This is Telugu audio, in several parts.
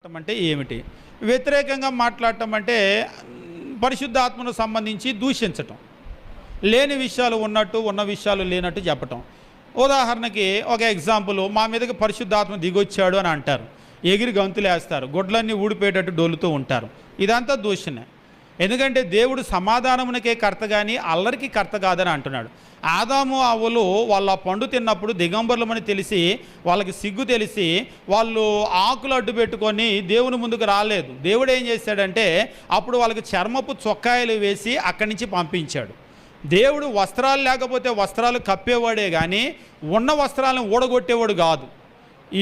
అంటే ఏమిటి? వ్యతిరేకంగా మాట్లాడటం అంటే పరిశుద్ధాత్మను సంబంధించి దూషించటం. లేని విషయాలు ఉన్నట్టు, ఉన్న విషయాలు లేనట్టు చెప్పటం. ఉదాహరణకి ఒక ఎగ్జాంపుల్, మా మీదకి పరిశుద్ధాత్మ దిగొచ్చాడు అని అంటారు. ఎగిరి గంతులేస్తారు, గుడ్లన్నీ ఊడిపోయేటట్టు డొల్లుతూ ఉంటారు. ఇదంతా దూషణే. ఎందుకంటే దేవుడు సమాధానమునకే కర్త కానీ అల్లరికి కర్త కాదని అంటున్నాడు. ఆదాము అవ్వలు వాళ్ళ పండు తిన్నప్పుడు దిగంబరులమని తెలిసి, వాళ్ళకి సిగ్గు తెలిసి, వాళ్ళు ఆకులు అడ్డు పెట్టుకొని దేవుని ముందుకు రాలేదు. దేవుడు ఏం చేశాడంటే అప్పుడు వాళ్ళకి చర్మపు చొక్కాయలు వేసి అక్కడి నుంచి పంపించాడు. దేవుడు వస్త్రాలు లేకపోతే వస్త్రాలు కప్పేవాడే కానీ ఉన్న వస్త్రాలను ఊడగొట్టేవాడు కాదు.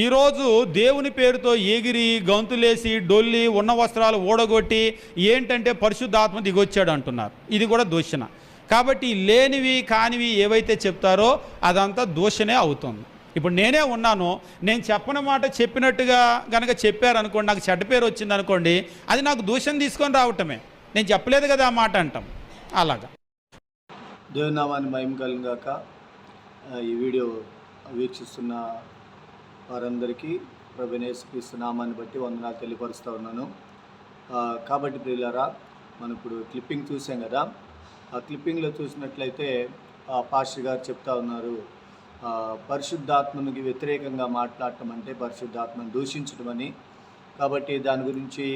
ఈరోజు దేవుని పేరుతో ఎగిరి గంతులేసి డొల్లి ఉన్న వస్త్రాలు ఊడగొట్టి ఏంటంటే పరిశుద్ధాత్మ దిగొచ్చాడు అంటున్నారు. ఇది కూడా దూషణ. కాబట్టి లేనివి కానివి ఏవైతే చెప్తారో అదంతా దూషణే అవుతుంది. ఇప్పుడు నేనే ఉన్నాను, నేను చెప్పని మాట చెప్పినట్టుగా కనుక చెప్పారనుకోండి, నాకు చెడ్డ పేరు వచ్చింది అనుకోండి, అది నాకు దూషణ తీసుకొని రావటమే. నేను చెప్పలేదు కదా ఆ మాట అంటాం. అలాగా దేవుని నామాన్ని మహిమ కలుగాక. ఈ వీడియో వీక్షిస్తున్న వారందరికీ ప్రభువైన యేసుక్రీస్తు నామాన్ని బట్టి వందనాలు తెలియపరుస్తూ ఉన్నాను. కాబట్టి ప్రియులారా, మనం ఇప్పుడు క్లిప్పింగ్ చూసాం కదా. ఆ క్లిప్పింగ్లో చూసినట్లయితే పాస్టర్ గారు చెప్తా ఉన్నారు, పరిశుద్ధాత్మనికి వ్యతిరేకంగా మాట్లాడటం అంటే పరిశుద్ధాత్మను దూషించడం అని. కాబట్టి దాని గురించి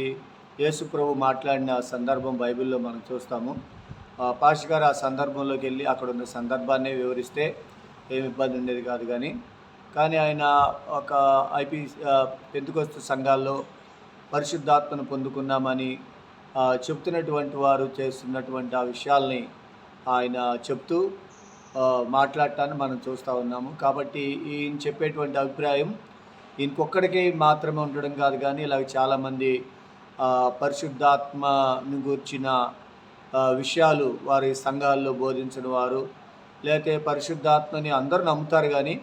యేసు ప్రభు మాట్లాడిన సందర్భం బైబిల్లో మనం చూస్తాము. పాస్టర్ గారు ఆ సందర్భంలోకి వెళ్ళి అక్కడ ఉన్న సందర్భాన్ని వివరిస్తే ఏమి ఇబ్బంది ఉండేది కాదు. కానీ ఆయన ఒక పెంతెకొస్తు సంఘాల్లో పరిశుద్ధాత్మను పొందుకున్నామని చెప్తున్నటువంటి వారు చేస్తున్నటువంటి ఆ విషయాల్ని ఆయన చెప్తూ మాట్లాడటాన్ని మనం చూస్తూ ఉన్నాము. కాబట్టి ఈయన చెప్పేటువంటి అభిప్రాయం ఈయనకొక్కడికి మాత్రమే ఉండడం కాదు, కానీ ఇలాగ చాలామంది పరిశుద్ధాత్మను గూర్చిన విషయాలు వారి సంఘాల్లో బోధించిన వారు, లేకపోతే పరిశుద్ధాత్మని అందరూ నమ్ముతారు కానీ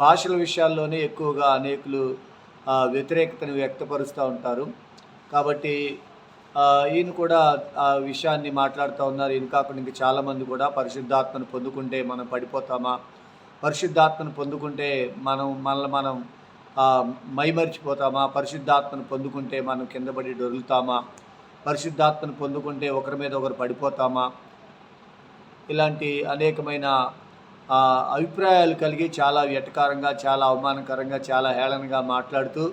భాషల విషయాల్లోనే ఎక్కువగా అనేకులు వ్యతిరేకతను వ్యక్తపరుస్తూ ఉంటారు. కాబట్టి ఈయన కూడా ఆ విషయాన్ని మాట్లాడుతూ ఉన్నారు. ఈయన కాకుండా ఇంకా చాలామంది కూడా పరిశుద్ధాత్మను పొందుకుంటే మనం పడిపోతామా, పరిశుద్ధాత్మను పొందుకుంటే మనం మైమరిచిపోతామా, పరిశుద్ధాత్మను పొందుకుంటే మనం కింద పడి డొరులుతామా, పరిశుద్ధాత్మను పొందుకుంటే ఒకరి మీద ఒకరు పడిపోతామా, ఇలాంటి అనేకమైన అభిప్రాయాలు కలిగి చాలా వెటకారంగా, చాలా అవమానకరంగా, చాలా హేళనగా మాట్లాడుతూ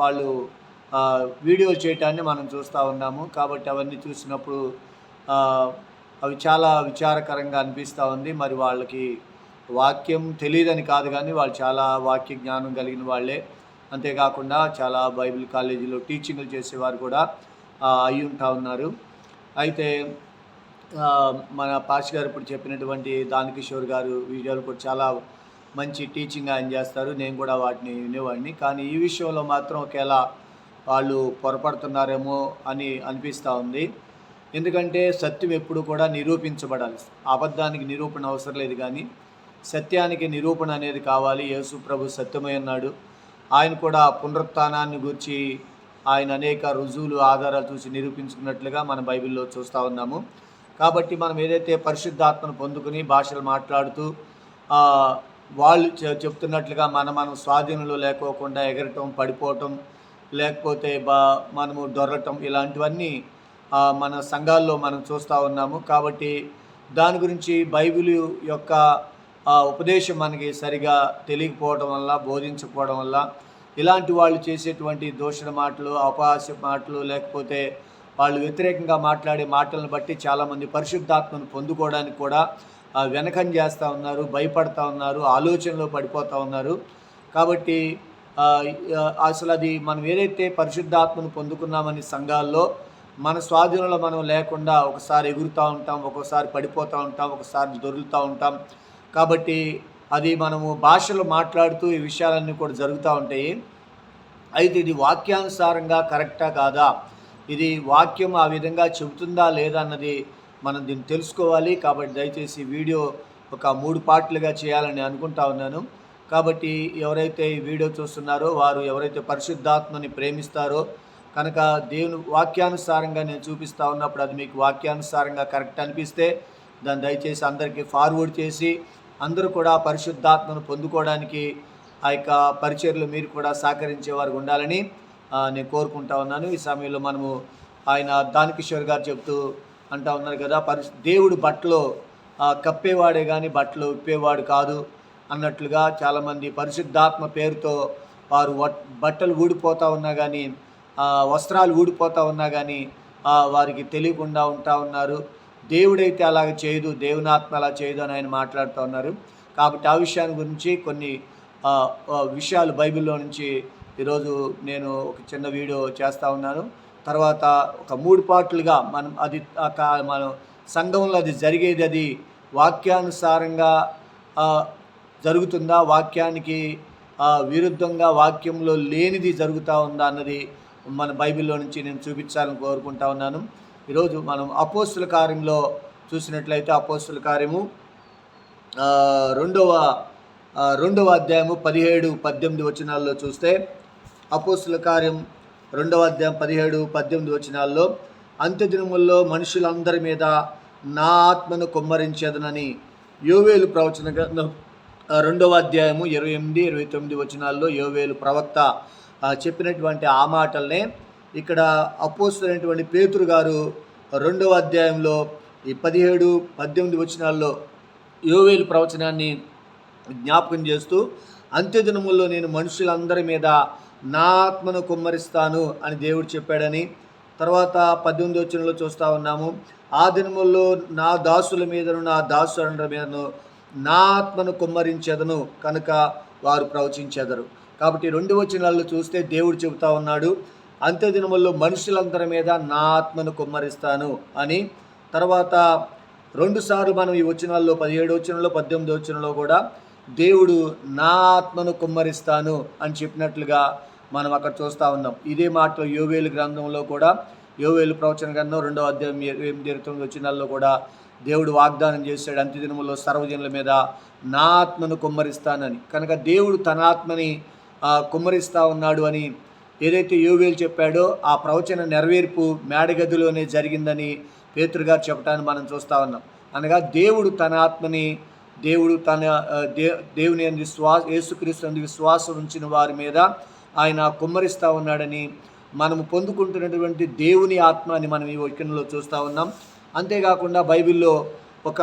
వాళ్ళు వీడియోలు చేయటాన్ని మనం చూస్తూ ఉన్నాము. కాబట్టి అవన్నీ చూసినప్పుడు అవి చాలా విచారకరంగా అనిపిస్తూ ఉంది. మరి వాళ్ళకి వాక్యం తెలియదని కాదు, కానీ వాళ్ళు చాలా వాక్య జ్ఞానం కలిగిన వాళ్ళే. అంతేకాకుండా చాలా బైబిల్ కాలేజీలో టీచింగ్లు చేసేవారు కూడా అయి ఉంటా ఉన్నారు. అయితే మన పాస్టర్ గారు ఇప్పుడు చెప్పినటువంటి దానకిషోర్ గారు వీడియోలు కూడా చాలా మంచి టీచింగ్ ఆయన చేస్తారు. నేను కూడా వాటిని వినేవాడిని. కానీ ఈ విషయంలో మాత్రం ఒకేలా వాళ్ళు పొరపడుతున్నారేమో అని అనిపిస్తూ ఉంది. ఎందుకంటే సత్యం ఎప్పుడు కూడా నిరూపించబడాలి. అబద్ధానికి నిరూపణ అవసరం లేదు, కానీ సత్యానికి నిరూపణ అనేది కావాలి. యేసు ప్రభు సత్యమై ఉన్నాడు. ఆయన కూడా పునరుత్థానాన్ని గురించి ఆయన అనేక రుజువులు, ఆధారాలు చూసి నిరూపించుకున్నట్లుగా మన బైబిల్లో చూస్తూ ఉన్నాము. కాబట్టి మనం ఏదైతే పరిశుద్ధాత్మను పొందుకుని భాషలు మాట్లాడుతూ వాళ్ళు చెప్తున్నట్లుగా మనం స్వాధీనంలో లేకోకుండా ఎగరటం, పడిపోవటం, లేకపోతే మనము దొరలటం, ఇలాంటివన్నీ మన సంఘాల్లో మనం చూస్తూ ఉన్నాము. కాబట్టి దాని గురించి బైబిల్ యొక్క ఉపదేశం మనకి సరిగా తెలియకపోవడం వల్ల, బోధించకపోవడం వల్ల ఇలాంటి వాళ్ళు చేసేటువంటి దూషణ మాటలు, అపహాస్య మాటలు, లేకపోతే వాళ్ళు వ్యతిరేకంగా మాట్లాడే మాటలను బట్టి చాలామంది పరిశుద్ధాత్మను పొందుకోవడానికి కూడా వెనకం చేస్తూ ఉన్నారు, భయపడతా ఉన్నారు, ఆలోచనలో పడిపోతూ ఉన్నారు. కాబట్టి అసలు అది మనం ఏదైతే పరిశుద్ధాత్మను పొందుకున్నామని సంఘాల్లో మన స్వాధీనంలో మనం లేకుండా ఒకసారి ఎగురుతూ ఉంటాం, ఒక్కోసారి పడిపోతూ ఉంటాం, ఒకసారి దొరుకుతూ ఉంటాం. కాబట్టి అది మనము భాషలో మాట్లాడుతూ ఈ విషయాలన్నీ కూడా జరుగుతూ ఉంటాయి. అయితే ఇది వాక్యానుసారంగా కరెక్టా కాదా, ఇది వాక్యం ఆ విధంగా చెబుతుందా లేదా అన్నది మనం దీన్ని తెలుసుకోవాలి. కాబట్టి దయచేసి వీడియో ఒక 3 పార్ట్లుగా చేయాలని అనుకుంటా ఉన్నాను. కాబట్టి ఎవరైతే ఈ వీడియో చూస్తున్నారో వారు ఎవరైతే పరిశుద్ధాత్మని ప్రేమిస్తారో కనుక దేవుని వాక్యానుసారంగా నేను చూపిస్తూ ఉన్నప్పుడు అది మీకు వాక్యానుసారంగా కరెక్ట్ అనిపిస్తే దాన్ని దయచేసి అందరికీ ఫార్వర్డ్ చేసి అందరూ కూడా పరిశుద్ధాత్మను పొందుకోవడానికి ఆ యొక్క పరిచర్యలో మీరు కూడా సహకరించే వారు ఉండాలని నేను కోరుకుంటా ఉన్నాను. ఈ సమయంలో మనము ఆయన దానకిషోర్ గారు చెప్తూ అంటూ ఉన్నారు కదా, దేవుడు బట్టలో కప్పేవాడే కానీ బట్టలు విప్పేవాడు కాదు అన్నట్లుగా చాలామంది పరిశుద్ధాత్మ పేరుతో వారు బట్టలు ఊడిపోతూ ఉన్నా కానీ వస్త్రాలు ఊడిపోతూ ఉన్నా కానీ వారికి తెలియకుండా ఉంటా ఉన్నారు. దేవుడైతే అలాగ చేయదు, దేవునాత్మ అలా చేయదు అని ఆయన మాట్లాడుతూ ఉన్నారు. కాబట్టి ఆ విషయాన్ని గురించి కొన్ని విషయాలు బైబిల్లో నుంచి ఈరోజు నేను ఒక చిన్న వీడియో చేస్తూ ఉన్నాను. తర్వాత ఒక 3 పార్ట్లుగా మనం సంఘంలో అది జరిగేది, అది వాక్యానుసారంగా జరుగుతుందా, వాక్యానికి విరుద్ధంగా వాక్యంలో లేనిది జరుగుతూ ఉందా అన్నది మన బైబిల్లో నుంచి నేను చూపించాలని కోరుకుంటా ఉన్నాను. ఈరోజు మనం అపోస్తుల కార్యంలో చూసినట్లయితే అపోస్తుల కార్యము 2వ అధ్యాయము 17-18 వచనాల్లో చూస్తే, అపోస్తుల కార్యం 2వ అధ్యాయం 17-18 వచనాల్లో, అంత్యదినముల్లో మనుషులందరి మీద నా ఆత్మను కుమ్మరించేదనని యోవేలు ప్రవచన గ్రంథం 2వ అధ్యాయము 28-29 వచనాల్లో యోవేలు ప్రవక్త చెప్పినటువంటి ఆ మాటలనే ఇక్కడ అపోస్తలుడైనటువంటి పేతురు గారు 2వ అధ్యాయంలో ఈ 17-18 వచనాల్లో యోవేలు ప్రవచనాన్ని జ్ఞాపకం చేస్తూ, అంత్యదినముల్లో నేను మనుషులందరి మీద నా ఆత్మను కుమ్మరిస్తాను అని దేవుడు చెప్పాడని, తర్వాత 18 వచనంలో చూస్తూ ఉన్నాము, ఆ దినముల్లో నా దాసుల మీదను నా దాసుల మీదను నా ఆత్మను కుమ్మరించెదను కనుక వారు ప్రవచించెదరు. కాబట్టి 2 వచనాల్లో చూస్తే దేవుడు చెబుతా ఉన్నాడు, అంత్యదినముల్లో మనుషులందరి మీద నా ఆత్మను కుమ్మరిస్తాను అని. తర్వాత 2 సార్లు మనం ఈ వచనాల్లో 17 వచనంలో 18 వచనంలో కూడా దేవుడు నా ఆత్మను కుమ్మరిస్తాను అని చెప్పినట్లుగా మనం అక్కడ చూస్తూ ఉన్నాం. ఇదే మాటలో యోవేలు గ్రంథంలో కూడా, యోవేలు ప్రవచన గ్రంథం 2వ అధ్యాయం 28-29 వచనాల్లో కూడా దేవుడు వాగ్దానం చేశాడు, అంత్యదినములో సర్వజనుల మీద నా ఆత్మను కుమ్మరిస్తానని. కనుక దేవుడు తన ఆత్మని కుమ్మరిస్తూ ఉన్నాడు అని ఏదైతే యోవేలు చెప్పాడో ఆ ప్రవచన నెరవేర్పు మేడగదిలోనే జరిగిందని పేతురు గారు చెప్పడాన్ని మనం చూస్తూ ఉన్నాం. అనగా దేవుడు తన ఆత్మని, దేవుడు తన దేవుని యందు యేసుక్రీస్తు యందు విశ్వాసం ఉంచిన వారి మీద ఆయన కుమ్మరిస్తూ ఉన్నాడని, మనము పొందుకుంటున్నటువంటి దేవుని ఆత్మ అని మనం ఈ వాక్యంలో చూస్తూ ఉన్నాం. అంతేకాకుండా బైబిల్లో ఒక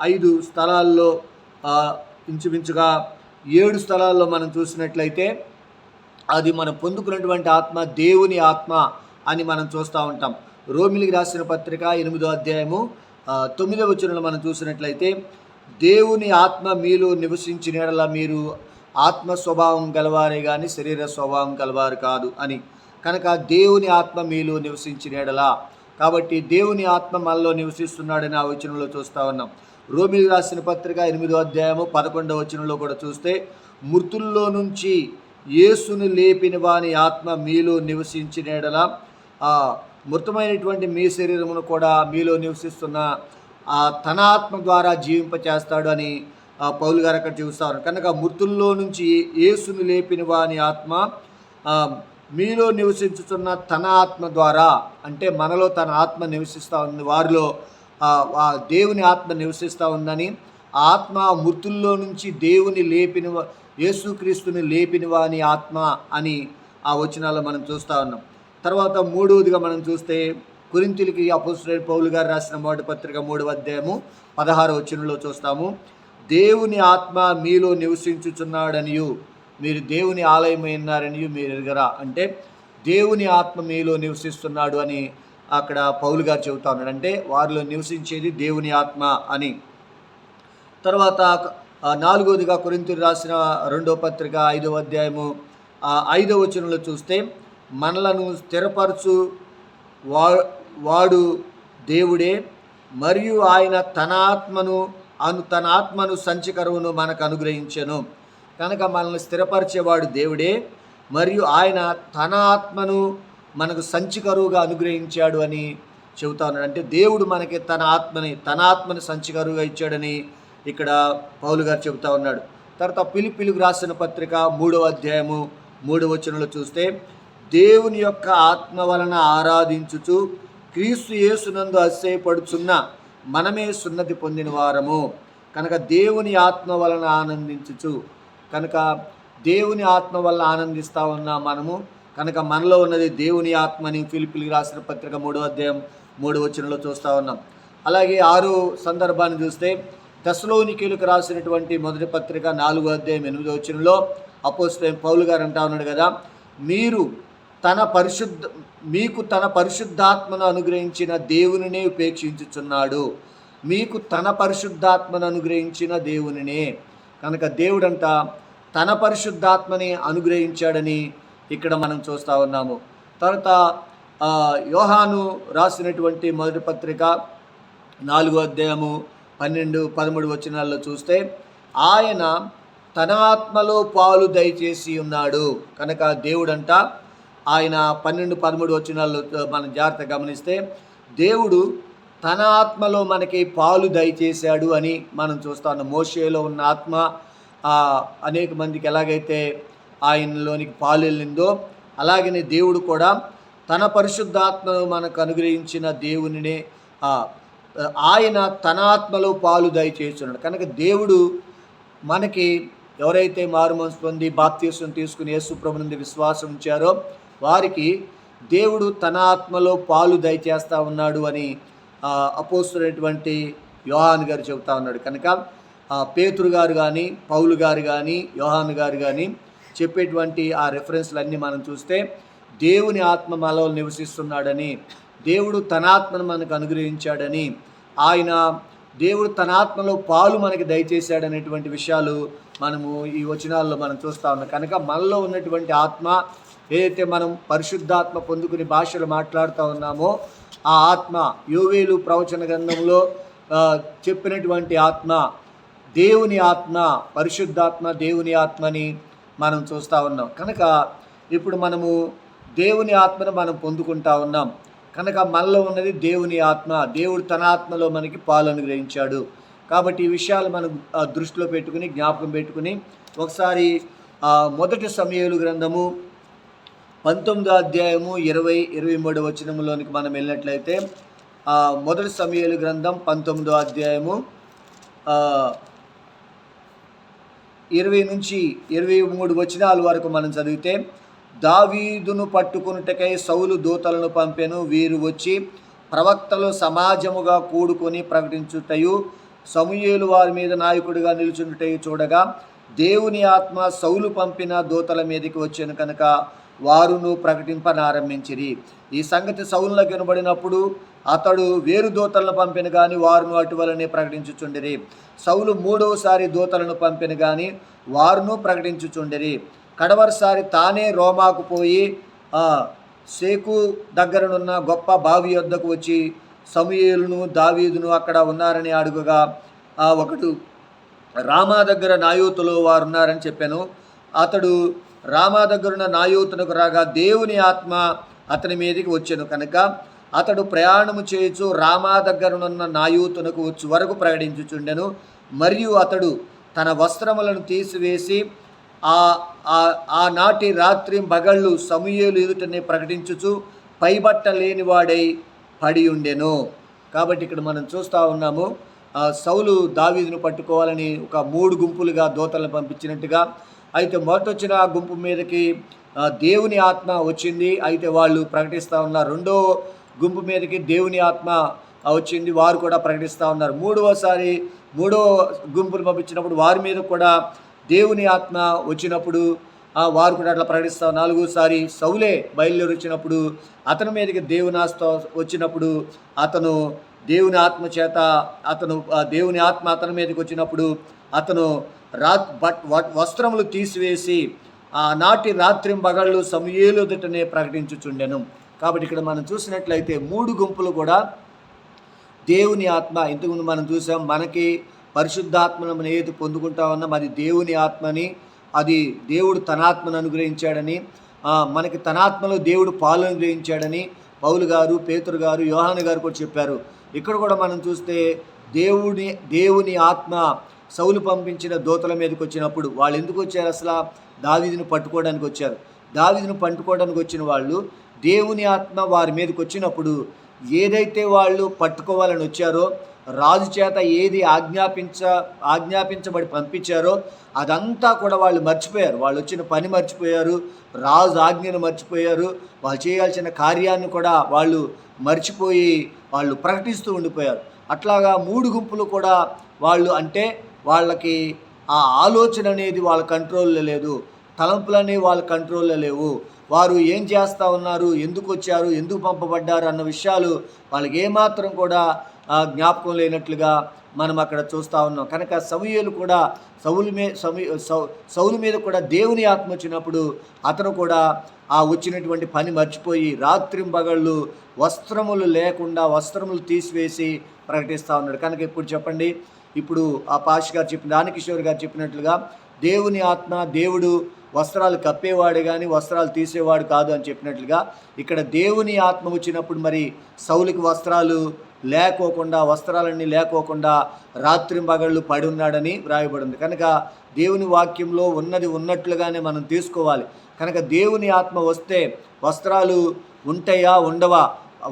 5 స్థలాల్లో ఇంచుమించుగా 7 స్థలాల్లో మనం చూసినట్లయితే అది మనం పొందుకున్నటువంటి ఆత్మ దేవుని ఆత్మ అని మనం చూస్తూ ఉంటాం. రోమిలికి రాసిన పత్రిక 8వ అధ్యాయము 9వ వచనంలో మనం చూసినట్లయితే, దేవుని ఆత్మ మీలో నివసించిన యెడల మీరు ఆత్మ స్వభావం గలవారే కానీ శరీర స్వభావం గలవారు కాదు అని. కనుక దేవుని ఆత్మ మీలో నివసించిన యెడల, కాబట్టి దేవుని ఆత్మ మనలో నివసిస్తున్నాడని ఆ వచనంలో చూస్తూ ఉన్నాం. రోమిలికి రాసిన పత్రిక 8వ అధ్యాయము 11వ వచనంలో కూడా చూస్తే, మృతుల్లో నుంచి యేసును లేపిన వాని ఆత్మ మీలో నివసించిన యెడల మృతమైనటువంటి మీ శరీరమును కూడా మీలో నివసిస్తున్న తన ఆత్మ ద్వారా జీవింపచేస్తాడు అని పౌలు గారు అక్కడ చూస్తారు. కనుక మృతుల్లో నుంచి యేసును లేపిన వాని ఆత్మ మీలో నివసించుతున్న తన ఆత్మ ద్వారా, అంటే మనలో తన ఆత్మ నివసిస్తూ ఉంది, వారిలో దేవుని ఆత్మ నివసిస్తూ ఉందని, ఆత్మ మృతుల్లో నుంచి దేవుని లేపిన యేసుక్రీస్తుని లేపిన వాని ఆత్మ అని ఆ వచనాల్లో మనం చూస్తూ ఉన్నాం. తర్వాత 3వదిగా మనం చూస్తే కొరింథీయులకి అపోస్తలుడైన పౌలు గారు రాసిన మొదటి పత్రిక 3వ అధ్యాయము 16వ వచనంలో చూస్తాము, దేవుని ఆత్మ మీలో నివసించుచున్నాడనియు మీరు దేవుని ఆలయమైనారని మీరు ఎరుగరా. అంటే దేవుని ఆత్మ మీలో నివసిస్తున్నాడు అని అక్కడ పౌలు గారు చెబుతా ఉన్నాడు. అంటే వారిలో నివసించేది దేవుని ఆత్మ అని. తర్వాత 4వదిగా కొరింథీయులకు రాసిన 2వ పత్రిక 5వ అధ్యాయము 5వ వచనంలో చూస్తే, మనలను స్థిరపరచు వాడు దేవుడే, మరియు ఆయన తన ఆత్మను సంచికరువును మనకు అనుగ్రహించెను. కనుక మనల్ని స్థిరపరిచేవాడు దేవుడే, మరియు ఆయన తన ఆత్మను మనకు సంచికరువుగా అనుగ్రహించాడు అని చెబుతా ఉన్నాడు. అంటే దేవుడు మనకి తన ఆత్మని సంచికరువుగా ఇచ్చాడని ఇక్కడ పౌలు గారు చెబుతా ఉన్నాడు. తర్వాత ఫిలిప్పీయులకు రాసిన పత్రిక 3వ అధ్యాయము 3వ వచనంలో చూస్తే, దేవుని యొక్క ఆత్మ వలన ఆరాధించుచు క్రీస్తు యేసునందు అతిశయపడుచున్న మనమే సున్నతి పొందిన వారము. కనుక దేవుని ఆత్మ వలన ఆనందించుచు, కనుక దేవుని ఆత్మ వల్ల ఆనందిస్తూ ఉన్నాం మనము. కనుక మనలో ఉన్నది దేవుని ఆత్మని ఫిలిప్పీయులకు రాసిన పత్రిక 3వ అధ్యాయం 3వ వచనంలో చూస్తూ ఉన్నాం. అలాగే 6వ సందర్భాన్ని చూస్తే తెస్సలోనికీయులకు రాసినటువంటి మొదటి పత్రిక 4వ అధ్యాయం 8వ వచనంలో అపోస్తలుడైన పౌలు గారు అంటా ఉన్నాడు కదా, మీకు తన పరిశుద్ధాత్మను అనుగ్రహించిన దేవునినే ఉపేక్షించుచున్నాడు. మీకు తన పరిశుద్ధాత్మను అనుగ్రహించిన దేవునినే. కనుక దేవుడంట తన పరిశుద్ధాత్మని అనుగ్రహించాడని ఇక్కడ మనం చూస్తూ ఉన్నాము. తర్వాత యోహాను రాసినటువంటి మొదటి పత్రిక 4వ అధ్యాయము 12-13 వచనాల్లో చూస్తే ఆయన తన ఆత్మలో పాలు దయచేసి ఉన్నాడు. కనుక దేవుడంట ఆయన 12-13 వచనాల్లో మనం జాగ్రత్తగా గమనిస్తే దేవుడు తన ఆత్మలో మనకి పాలు దయచేశాడు అని మనం చూస్తా ఉన్నాం. మోషేలో ఉన్న ఆత్మ అనేక మందికి ఎలాగైతే ఆయనలోనికి పాలు వెళ్ళిందో అలాగనే దేవుడు కూడా తన పరిశుద్ధాత్మను మనకు అనుగ్రహించిన దేవునినే ఆయన తన ఆత్మలో పాలు దయచేస్తున్నాడు. కనుక దేవుడు మనకి ఎవరైతే మారుమనసు పొంది బాప్తీసం తీసుకుని యేసు ప్రభు నుండి విశ్వాసం ఉంచారో వారికి దేవుడు తన ఆత్మలో పాలు దయచేస్తూ ఉన్నాడు అని అపోస్తలుడైనటువంటి యోహాను గారు చెబుతా ఉన్నాడు. కనుక పేతురు గారు కానీ పౌలు గారు కానీ యోహాను గారు కానీ చెప్పేటువంటి ఆ రెఫరెన్స్లన్నీ మనం చూస్తే దేవుని ఆత్మ మనలో నివసిస్తున్నాడని, దేవుడు తన ఆత్మను మనకు అనుగ్రహించాడని, దేవుడు తన ఆత్మలో పాలు మనకి దయచేశాడనేటువంటి విషయాలు మనము ఈ వచనాల్లో మనం చూస్తూ ఉన్నాం. కనుక మనలో ఉన్నటువంటి ఆత్మ ఏదైతే మనం పరిశుద్ధాత్మ పొందుకుని భాషలు మాట్లాడుతూ ఉన్నామో ఆ ఆత్మ యోవేలు ప్రవచన గ్రంథంలో చెప్పినటువంటి ఆత్మ దేవుని ఆత్మ, పరిశుద్ధాత్మ దేవుని ఆత్మని మనం చూస్తూ ఉన్నాం. కనుక ఇప్పుడు మనము దేవుని ఆత్మను మనం పొందుకుంటా ఉన్నాం. కనుక మనలో ఉన్నది దేవుని ఆత్మ. దేవుడు తన ఆత్మలో మనకి పాలు అనుగ్రహించాడు. కాబట్టి ఈ విషయాలు మనం దృష్టిలో పెట్టుకుని జ్ఞాపకం పెట్టుకుని ఒకసారి మొదటి సమూయేలు గ్రంథము 19వ అధ్యాయము 20-23 వచనంలోనికి మనం వెళ్ళినట్లయితే మొదటి సమూయేలు గ్రంథం 19వ అధ్యాయము 20-23 వచనాల వరకు మనం చదివితే, దావీదును పట్టుకొనుటకై సౌలు దూతలను పంపెను. వీరు వచ్చి ప్రవక్తలు సమాజముగా కూడుకొని ప్రకటించుటయు సమూయేలు వారి మీద నాయకుడిగా నిలుచుంటయు చూడగా దేవుని ఆత్మ సౌలు పంపిన దూతల మీదకి వచ్చాను కనుక వారును ప్రకటింపనారంభించిరి. ఈ సంగతి సౌలులకు వినబడినప్పుడు అతడు వేరు దూతలను పంపిన కానీ వారును అటువలనే ప్రకటించుచుండిరి. సౌలు 3వసారి దూతలను పంపిన కానీ వారును ప్రకటించుచుండిరి. కడవరిసారి తానే రోమాకు పోయి సేకు దగ్గరనున్న గొప్ప బావి యొద్దకు వచ్చి సమూయేలును దావీదును అక్కడ ఉన్నారని అడుగుగా ఒకడు రామా దగ్గర నాయోతులో వారు ఉన్నారని చెప్పాను. అతడు రామా దగ్గరున్న నాయోతునకు రాగా దేవుని ఆత్మ అతని మీదకి వచ్చాను కనుక అతడు ప్రయాణము చేయొచ్చు రామా దగ్గరనున్న నాయోతునకు వచ్చి వరకు ప్రకటించుచుండెను. మరియు అతడు తన వస్త్రములను తీసివేసి ఆనాటి రాత్రి మగళ్ళు సమూయేలు ఎదుటనే ప్రకటించుచు పైబట్ట లేనివాడై పడి ఉండెను. కాబట్టి ఇక్కడ మనం చూస్తూ ఉన్నాము సౌలు దావీదును పట్టుకోవాలని ఒక 3 గుంపులుగా దూతలను పంపించినట్టుగా. అయితే మొదటొచ్చిన గుంపు మీదకి దేవుని ఆత్మ వచ్చింది, అయితే వాళ్ళు ప్రకటిస్తూ ఉన్నారు. రెండో గుంపు మీదకి దేవుని ఆత్మ వచ్చింది, వారు కూడా ప్రకటిస్తూ ఉన్నారు. మూడో గుంపును పంపించినప్పుడు వారి మీద కూడా దేవుని ఆత్మ వచ్చినప్పుడు వారు కూడా అట్లా ప్రకటిస్తారు. 4వసారి సౌలే బయలుదేరి వచ్చినప్పుడు అతని మీదకి దేవుని ఆత్మ వచ్చినప్పుడు అతను దేవుని ఆత్మ చేత దేవుని ఆత్మ అతని మీదకి వచ్చినప్పుడు అతను వస్త్రములు తీసివేసి ఆనాటి రాత్రి పగళ్ళు సమూయేలు ఎదుటనే ప్రకటించుచుండెను. కాబట్టి ఇక్కడ మనం చూసినట్లయితే 3 గుంపులు కూడా దేవుని ఆత్మ. ఇంతకుముందు మనం చూసాం మనకి పరిశుద్ధాత్మను మనం ఏది పొందుకుంటా ఉన్నాం అది దేవుని ఆత్మని, అది దేవుడు తన ఆత్మను అనుగ్రహించాడని, మనకి తన ఆత్మలో దేవుడు పాలు అనుగ్రహించాడని పౌలు గారు, పేతురు గారు, యోహాను గారు కూడా చెప్పారు. ఇక్కడ కూడా మనం చూస్తే దేవుని ఆత్మ సౌలు పంపించిన దూతల మీదకి వచ్చినప్పుడు వాళ్ళు ఎందుకు వచ్చారు? అసలు దావీదును పట్టుకోవడానికి వచ్చారు. దావీదును పట్టుకోవడానికి వచ్చిన వాళ్ళు దేవుని ఆత్మ వారి మీదకి వచ్చినప్పుడు ఏదైతే వాళ్ళు పట్టుకోవాలని వచ్చారో రాజు చేత ఏది ఆజ్ఞాపించబడి పంపించారో అదంతా కూడా వాళ్ళు మర్చిపోయారు. వాళ్ళు వచ్చిన పని మర్చిపోయారు, రాజు ఆజ్ఞను మర్చిపోయారు, వాళ్ళు చేయాల్సిన కార్యాన్ని కూడా వాళ్ళు మర్చిపోయి వాళ్ళు ప్రకటిస్తూ ఉండిపోయారు. అట్లాగా 3 గుంపులు కూడా వాళ్ళు, అంటే వాళ్ళకి ఆ ఆలోచన అనేది వాళ్ళ కంట్రోల్లో లేదు, తలంపులనేవి వాళ్ళ కంట్రోల్లో లేవు. వారు ఏం చేస్తూ ఉన్నారు, ఎందుకు వచ్చారు, ఎందుకు పంపబడ్డారు అన్న విషయాలు వాళ్ళకి ఏమాత్రం కూడా జ్ఞాపకం లేనట్లుగా మనం అక్కడ చూస్తూ ఉన్నాం. కనుక సమూయేలు కూడా సౌలు మీద కూడా దేవుని ఆత్మ వచ్చినప్పుడు అతను కూడా ఆ వచ్చినటువంటి పని మర్చిపోయి రాత్రింబగళ్ళు వస్త్రములు లేకుండా వస్త్రములు తీసివేసి ప్రకటిస్తూ ఉన్నాడు. కనుక ఇప్పుడు చెప్పండి, ఇప్పుడు ఆ పాష్ గారు చెప్పిన, దానకిషోర్ గారు చెప్పినట్లుగా దేవుని ఆత్మ, దేవుడు వస్త్రాలు కప్పేవాడు కానీ వస్త్రాలు తీసేవాడు కాదు అని చెప్పినట్లుగా ఇక్కడ దేవుని ఆత్మ వచ్చినప్పుడు మరి సౌలుకి వస్త్రాలన్నీ లేకోకుండా రాత్రింబగళ్ళు పడి ఉన్నాడని వ్రాయబడింది. కనుక దేవుని వాక్యంలో ఉన్నది ఉన్నట్లుగానే మనం తీసుకోవాలి. కనుక దేవుని ఆత్మ వస్తే వస్త్రాలు ఉంటాయా ఉండవా,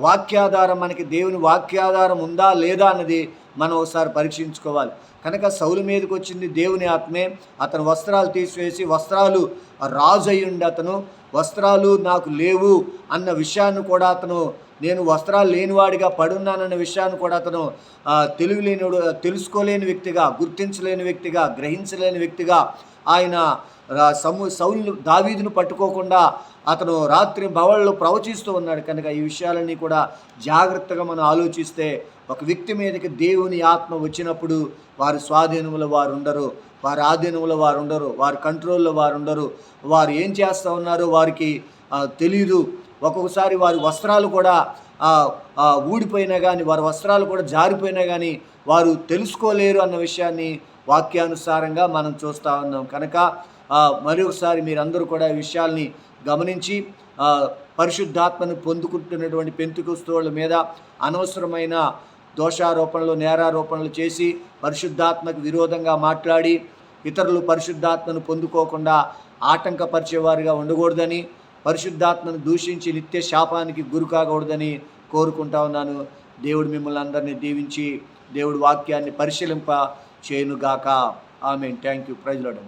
వాక్యాధారం, మనకి దేవుని వాక్యాధారం ఉందా లేదా అన్నది మనం ఒకసారి పరీక్షించుకోవాలి. కనుక సౌలు మీదకి వచ్చింది దేవుని ఆత్మే. అతను వస్త్రాలు తీసివేసి, వస్త్రాలు రాజు అయ్యుండి అతను వస్త్రాలు నాకు లేవు అన్న విషయాన్ని కూడా అతను, నేను వస్త్రాలు లేనివాడిగా పడున్నానన్న విషయాన్ని కూడా అతను తెలుసుకోలేని వ్యక్తిగా, గుర్తించలేని వ్యక్తిగా, గ్రహించలేని వ్యక్తిగా ఆయన సౌలు దావీదును పట్టుకోకుండా అతను రాత్రి భవళ్ళు ప్రవచిస్తూ ఉన్నాడు. కనుక ఈ విషయాలన్నీ కూడా జాగ్రత్తగా మనం ఆలోచిస్తే ఒక వ్యక్తి మీదకి దేవుని ఆత్మ వచ్చినప్పుడు వారి స్వాధీనంలో వారు ఉండరు, వారి ఆధీనంలో వారు ఉండరు, వారి కంట్రోల్లో వారు ఉండరు. వారు ఏం చేస్తూ ఉన్నారో వారికి తెలీదు. ఒక్కొక్కసారి వారి వస్త్రాలు కూడా ఊడిపోయినా కానీ, వారి వస్త్రాలు కూడా జారిపోయినా కానీ వారు తెలుసుకోలేరు అన్న విషయాన్ని వాక్యానుసారంగా మనం చూస్తూ ఉన్నాం. కనుక మరొకసారి మీరందరూ కూడా ఈ విషయాల్ని గమనించి పరిశుద్ధాత్మను పొందుకుంటున్నటువంటి పెంతెకొస్తు మీద అనవసరమైన దోషారోపణలు, నేరారోపణలు చేసి పరిశుద్ధాత్మకు విరోధంగా మాట్లాడి ఇతరులు పరిశుద్ధాత్మను పొందుకోకుండా ఆటంకపరిచేవారిగా ఉండకూడదని, పరిశుద్ధాత్మను దూషించి నిత్య శాపానికి గురి కాకూడదని కోరుకుంటా ఉన్నాను. దేవుడు మిమ్మల్ని అందరినీ దీవించి దేవుడి వాక్యాన్ని పరిశీలింప చేయనుగాక. ఆమేన్. Thank you. Praise lord.